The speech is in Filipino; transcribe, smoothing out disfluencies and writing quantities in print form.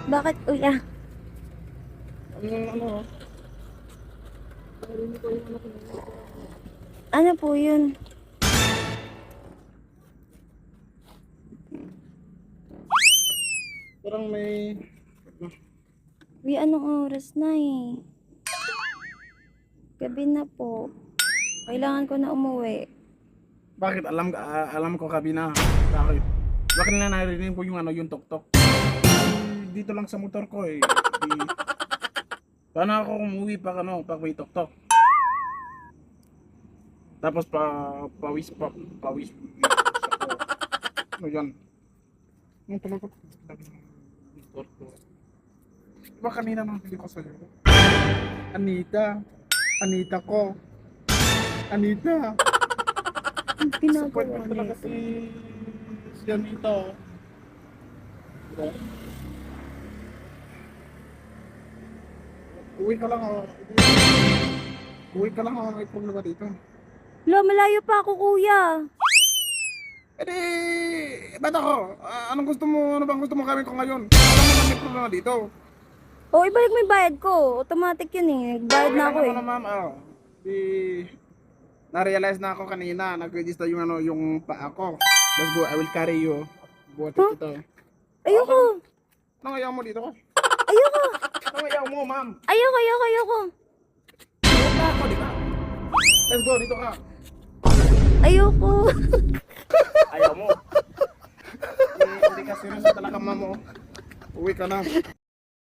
Bakit, kuya? Ano? Ano po yun? Parang may... Uy, anong oras na eh? Gabi na po. Kailangan ko na umuwi. Bakit? Alam ko kabina. Bakit? Bakit na narinig ko yung yung tok-tok? Dito lang sa motor ko eh. Paano ako umuwi pag pag may tok-tok? Tapos pawis. Ano yan? Ano talaga? Motor ko. Diba kanina nang pili ko sa'yo? Anita ko. Anita. Ang Support ginagawa mo talaga nito. si Anita. Oh. Diba? Uwi ka lang ako. Uwi ka lang ako ng problema dito. Lo, malayo pa ako, kuya. Eh di, ba't ako? Anong gusto mo? Ano bang gusto mo gawin ko ngayon? Alam mo na may problema dito. O, ibalik mo yung bayad ko. Automatic yun eh. Nagbayad na ako eh. Ano, ma'am, di, na-realize na ako kanina. Nag-register yung yung paa ko. Let's go, I will carry you. Buhat Huh? kita. Ayoko. Anong ayaw mo dito? Ayoko. Anong ayaw mo, ma'am? Ayoko. Dito ako, di ba? Let's go, dito ka. Ayoko. Ayaw mo. Hindi ka seryoso talaga, ma'am. Uwi ka na.